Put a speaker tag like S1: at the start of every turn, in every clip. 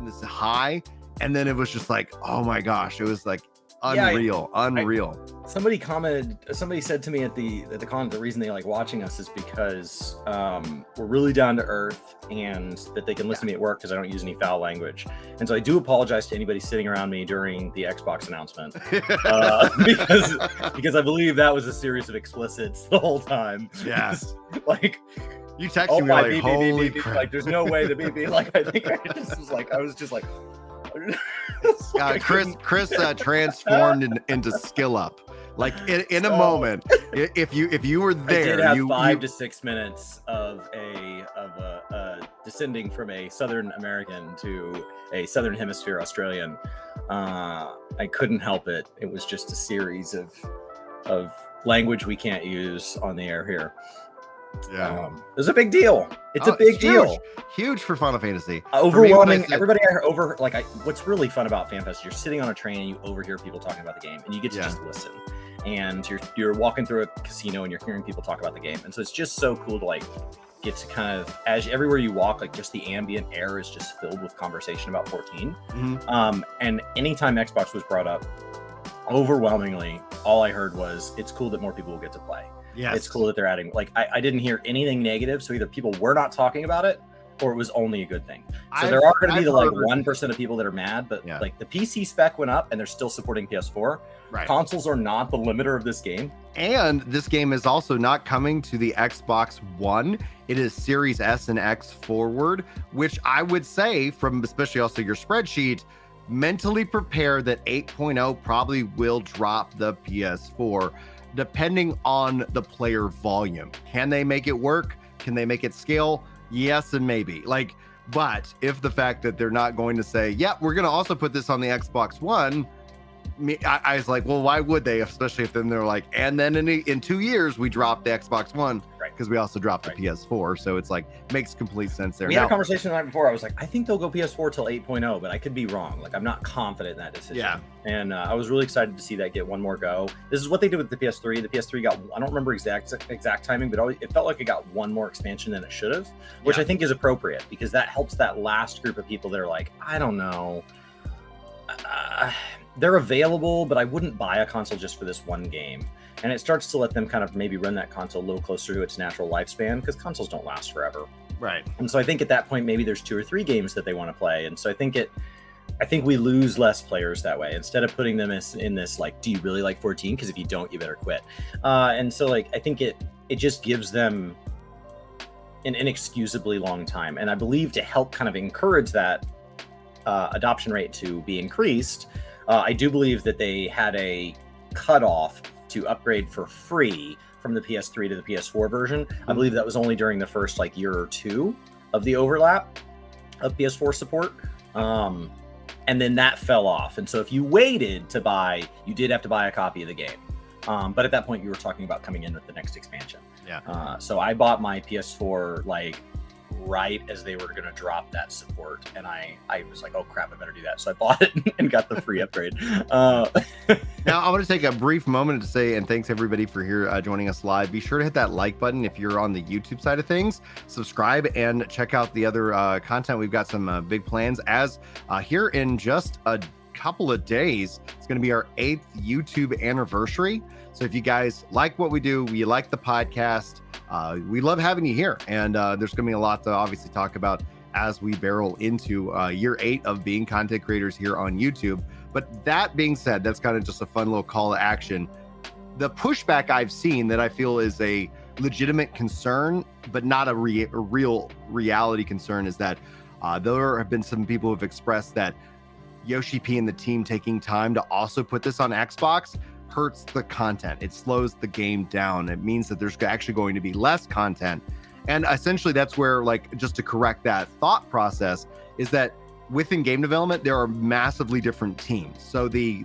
S1: this high, and then it was just like, oh my gosh, it was like unreal.
S2: Somebody said to me at the con, the reason they like watching us is because we're really down to earth and that they can listen to me at work because I don't use any foul language. And so I do apologize to anybody sitting around me during the Xbox announcement because I believe that was a series of explicits the whole time.
S1: Yeah.
S2: Like,
S1: you texted me like, holy crap.
S2: Like, there's no way the BB, like, I think I was just like,
S1: Chris transformed into skill up, like in a moment. If you were there,
S2: I did have 5 to 6 minutes of descending from a Southern American to a Southern Hemisphere Australian. I couldn't help it. It was just a series of language we can't use on the air here.
S1: Yeah,
S2: it was a big deal. It's a big deal.
S1: Huge for Final Fantasy.
S2: Overwhelming. Everybody what's really fun about FanFest, you're sitting on a train and you overhear people talking about the game, and you get to just listen. And you're walking through a casino and you're hearing people talk about the game, and so it's just so cool to like get to kind of, as everywhere you walk, like just the ambient air is just filled with conversation about 14.
S1: Mm-hmm.
S2: And anytime Xbox was brought up, overwhelmingly, all I heard was it's cool that more people will get to play.
S1: Yes.
S2: It's cool that they're adding, like, I didn't hear anything negative. So either people were not talking about it or it was only a good thing. So there are going to be the like 1% of people that are mad, but like the PC spec went up and they're still supporting PS4.
S1: Right.
S2: Consoles are not the limiter of this game.
S1: And this game is also not coming to the Xbox One. It is Series S and X forward, which I would say, from especially also your spreadsheet, mentally prepare that 8.0 probably will drop the PS4. Depending on the player volume. Can they make it work? Can they make it scale? Yes and maybe. Like, but if the fact that they're not going to say, yeah, we're going to also put this on the Xbox One, I was like, well, why would they? Especially if then they're like, and then in 2 years, we dropped the Xbox One, right? Because we also dropped the PS4. So it's like, makes complete sense there.
S2: We had a conversation the night before. I was like, I think they'll go PS4 till 8.0, but I could be wrong. Like, I'm not confident in that decision.
S1: Yeah.
S2: And I was really excited to see that get one more go. This is what they did with the PS3. The PS3 got, I don't remember exact timing, but it felt like it got one more expansion than it should have, which I think is appropriate because that helps that last group of people that are like, I don't know. They're available, but I wouldn't buy a console just for this one game. And it starts to let them kind of maybe run that console a little closer to its natural lifespan because consoles don't last forever.
S1: Right.
S2: And so I think at that point, maybe there's 2 or 3 games that they want to play. And so I think we lose less players that way instead of putting them in this, like, do you really like 14? Because if you don't, you better quit. And so like, I think it just gives them an inexcusably long time. And I believe to help kind of encourage that adoption rate to be increased, I do believe that they had a cutoff to upgrade for free from the PS3 to the PS4 version. I believe that was only during the first like year or 2 of the overlap of PS4 support. And then that fell off. And so if you waited to buy, you did have to buy a copy of the game. But at that point you were talking about coming in with the next expansion.
S1: Yeah.
S2: So I bought my PS4 like right as they were going to drop that support, and I was like, oh crap, I better do that. So I bought it and got the free upgrade.
S1: Now I want to take a brief moment to say, and thanks everybody for here joining us live. Be sure to hit that like button if you're on the YouTube side of things. Subscribe and check out the other content. We've got some big plans as here in just a couple of days. It's going to be our 8th YouTube anniversary. So if you guys like what we do, you like the podcast, we love having you here. And there's going to be a lot to obviously talk about as we barrel into year 8 of being content creators here on YouTube. But that being said, that's kind of just a fun little call to action. The pushback I've seen that I feel is a legitimate concern, but not a real reality concern, is that there have been some people who have expressed that Yoshi P and the team taking time to also put this on Xbox hurts the content. It slows the game down. It means that there's actually going to be less content. And essentially that's where, like, just to correct that thought process, is that within game development, there are massively different teams. So the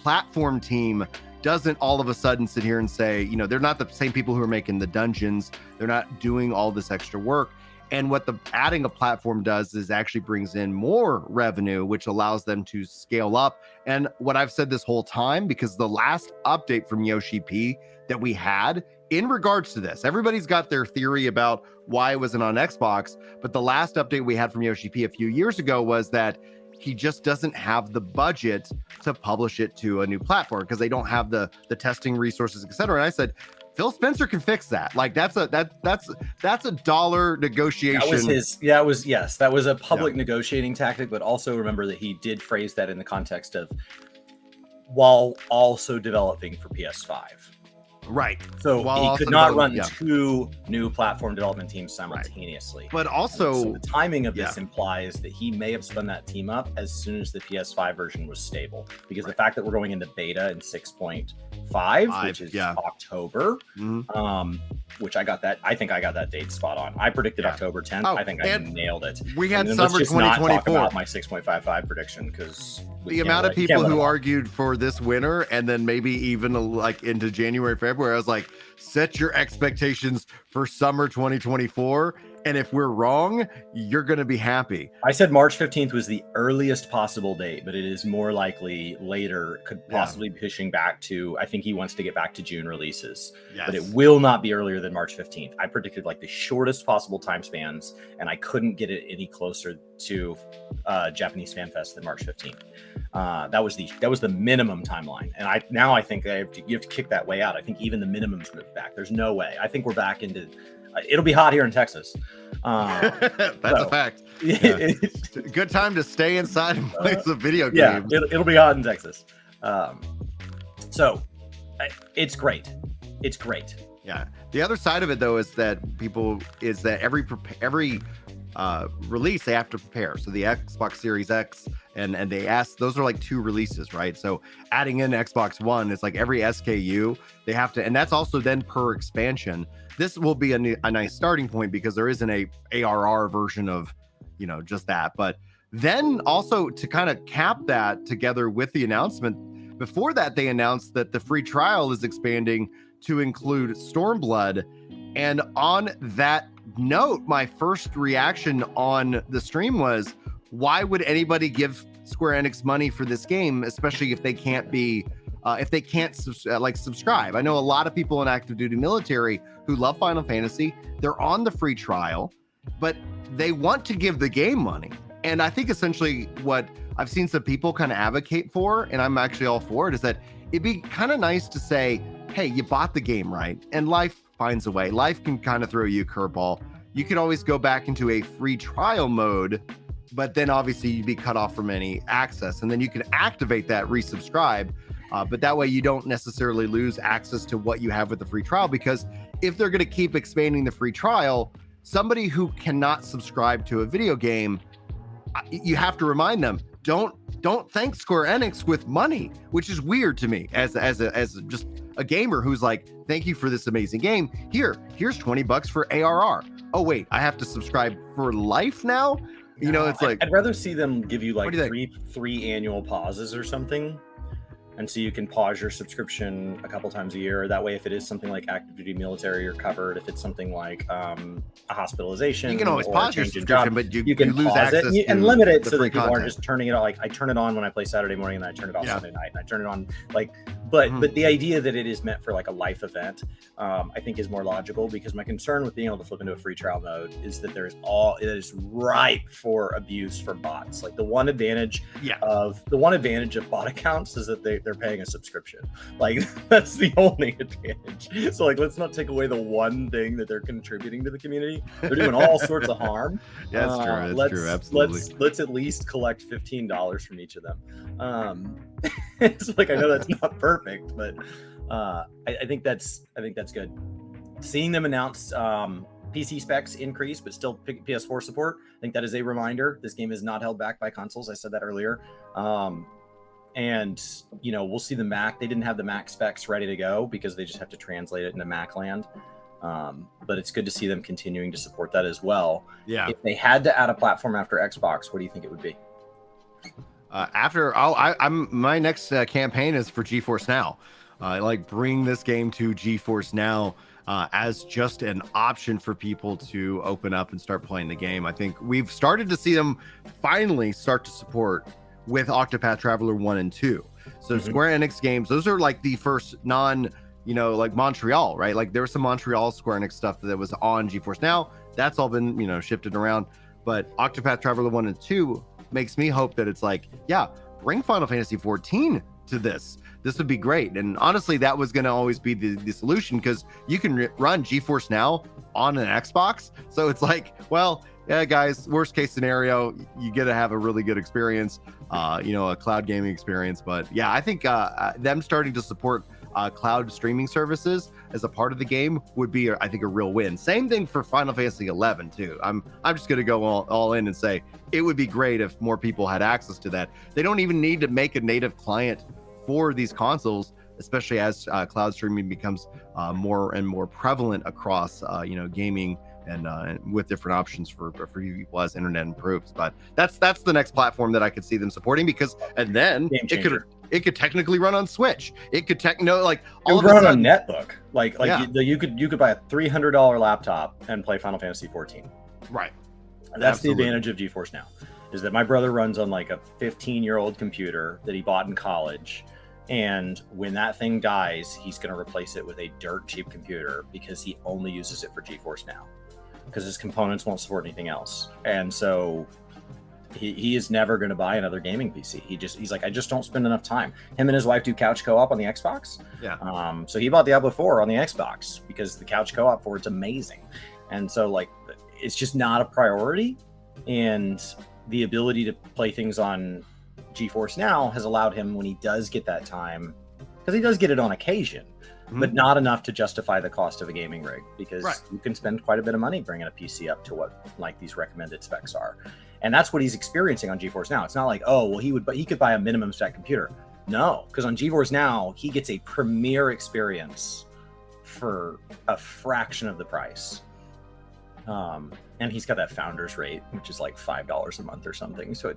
S1: platform team doesn't all of a sudden sit here and say, they're not the same people who are making the dungeons. They're not doing all this extra work. And what adding a platform does is actually brings in more revenue, which allows them to scale up. And what I've said this whole time, because the last update from Yoshi P that we had in regards to this, everybody's got their theory about why it wasn't on Xbox, but the last update we had from Yoshi P a few years ago was that he just doesn't have the budget to publish it to a new platform because they don't have the testing resources, etc. And I said, Phil Spencer can fix that. Like that's a dollar negotiation.
S2: That was a public negotiating tactic, but also remember that he did phrase that in the context of while also developing for PS5.
S1: Right.
S2: So he could not run two new platform development teams simultaneously.
S1: But also,
S2: so the timing of this implies that he may have spun that team up as soon as the PS5 version was stable. Because the fact that we're going into beta in 6.5, which is October, which I think I got that date spot on. I predicted October 10th. I think I nailed it.
S1: We had summer 2024. Not talk
S2: about my 6.55 prediction because
S1: the amount of people who argued for this winter and then maybe even like into January, February, I was like, set your expectations for summer 2024. And if we're wrong, you're going to be happy.
S2: I said March 15th was the earliest possible date, but it is more likely later, could possibly be pushing back to, I think he wants to get back to June releases, but it will not be earlier than March 15th. I predicted like the shortest possible time spans, and I couldn't get it any closer to Japanese Fan Fest than March 15th. That was the minimum timeline. And I think you have to kick that way out. I think even the minimums moved back. There's no way. I think we're back into, it'll be hot here in Texas.
S1: That's a fact. Good time to stay inside and play some video games.
S2: Yeah, it'll be hot in Texas. So it's great. It's great.
S1: Yeah. The other side of it though is that every release they have to prepare. So the Xbox Series X and they ask, those are like 2 releases, right? So adding in Xbox One, it's like every SKU they have to, and that's also then per expansion. This will be a nice starting point because there isn't a ARR version of, just that. But then also to kind of cap that together with the announcement, before that, they announced that the free trial is expanding to include Stormblood. And on that note, my first reaction on the stream was, why would anybody give Square Enix money for this game, especially if they can't subscribe? I know a lot of people in active duty military who love Final Fantasy. They're on the free trial, but they want to give the game money. And I think essentially what I've seen some people kind of advocate for, and I'm actually all for it, is that it'd be kind of nice to say, hey, you bought the game, right? And life finds a way. Life can kind of throw you a curveball. You can always go back into a free trial mode, but then obviously you'd be cut off from any access. And then you can activate that resubscribe. But that way you don't necessarily lose access to what you have with the free trial, because if they're going to keep expanding the free trial, somebody who cannot subscribe to a video game, you have to remind them, don't thank Square Enix with money, which is weird to me as just a gamer who's like, thank you for this amazing game. Here's $20 for ARR. Oh wait, I have to subscribe for life now? It's like,
S2: I'd rather see them give you like three annual pauses or something. And so you can pause your subscription a couple times a year. That way, if it is something like active duty military, you're covered. If it's something like a hospitalization,
S1: you can always pause your subscription, but you can
S2: lose
S1: access
S2: and limit it so that people aren't just turning it on. Like I turn it on when I play Saturday morning, and I turn it off Sunday night, and I turn it on But the idea that it is meant for like a life event, I think is more logical, because my concern with being able to flip into a free trial mode is that it is ripe for abuse for bots. Like the one advantage of bot accounts is that they're paying a subscription. Like that's the only advantage. So like, let's not take away the one thing that they're contributing to the community. They're doing all sorts of harm.
S1: Yeah, that's true. That's true. Absolutely.
S2: Let's at least collect $15 from each of them. It's like, I know that's not perfect, but I think that's good. Seeing them announce PC specs increase, but still PS4 support, I think that is a reminder. This game is not held back by consoles. I said that earlier. And we'll see the Mac. They didn't have the Mac specs ready to go because they just have to translate it into Mac land. But it's good to see them continuing to support that as well.
S1: Yeah.
S2: If they had to add a platform after Xbox, what do you think it would be?
S1: My next campaign is for GeForce Now. Bring this game to GeForce Now as just an option for people to open up and start playing the game. I think we've started to see them finally start to support with Octopath Traveler 1 and 2. So Square Enix games, those are like the first like Montreal, right? Like there was some Montreal Square Enix stuff that was on GeForce Now. That's all been, shifted around. But Octopath Traveler 1 and 2 makes me hope that it's like, yeah, bring Final Fantasy 14 to this. This would be great. And honestly, that was going to always be the solution, because you can run GeForce Now on an Xbox. So it's like, well, yeah, guys, worst case scenario, you get to have a really good experience, a cloud gaming experience. But yeah, I think them starting to support cloud streaming services as a part of the game would be, I think, a real win. Same thing for Final Fantasy 11 too. I'm just going to go all in and say it would be great if more people had access to that. They don't even need to make a native client for these consoles, especially as cloud streaming becomes more and more prevalent across gaming and with different options for people as internet improves. But that's the next platform that I could see them supporting, because and then it could technically run on Switch. It could all of a
S2: run
S1: sudden,
S2: on netbook.
S1: Yeah.
S2: You could buy a $300 laptop and play Final Fantasy 14.
S1: Right.
S2: That's
S1: Absolutely.
S2: the advantage of GeForce Now, is that my brother runs on like a 15-year-old computer that he bought in college. And when that thing dies, he's going to replace it with a dirt cheap computer, because he only uses it for GeForce Now, because his components won't support anything else. And so he is never going to buy another gaming PC. He's like, I just don't spend enough time. Him and his wife do couch co-op on the Xbox.
S1: Yeah.
S2: So he bought Diablo 4 on the Xbox because the couch co-op for it's amazing. And so like, it's just not a priority. And the ability to play things on GeForce Now has allowed him, when he does get that time, because he does get it on occasion, but not enough to justify the cost of a gaming rig, because you can spend quite a bit of money bringing a PC up to what like these recommended specs are. And that's what he's experiencing on GeForce Now. It's not like, oh, well, he could buy a minimum spec computer. No, because on GeForce Now, he gets a premier experience for a fraction of the price. And he's got that founder's rate, which is like $5 a month or something. So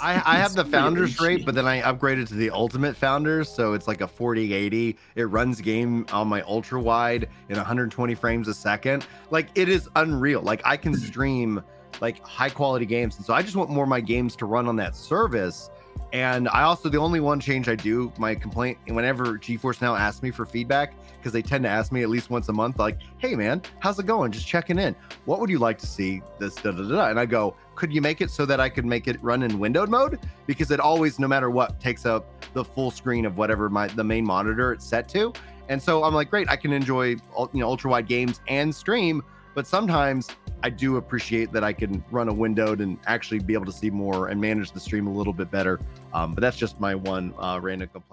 S1: I have the founder's rate, but then I upgraded to the ultimate founders. So it's like a 4080. It runs game on my ultra wide in 120 frames a second. Like, it is unreal. Like, I can stream like high quality games. And so I just want more of my games to run on that service. And I also, the only one change I do, my complaint, whenever GeForce Now asks me for feedback, because they tend to ask me at least once a month, like, hey man, how's it going? Just checking in. What would you like to see? This, da, da, da, da. And I go, could you make it so that I could make it run in windowed mode? Because it always, no matter what, takes up the full screen of whatever the main monitor it's set to. And so I'm like, great, I can enjoy ultra wide games and stream, but sometimes I do appreciate that I can run a windowed and actually be able to see more and manage the stream a little bit better. But that's just my one random complaint.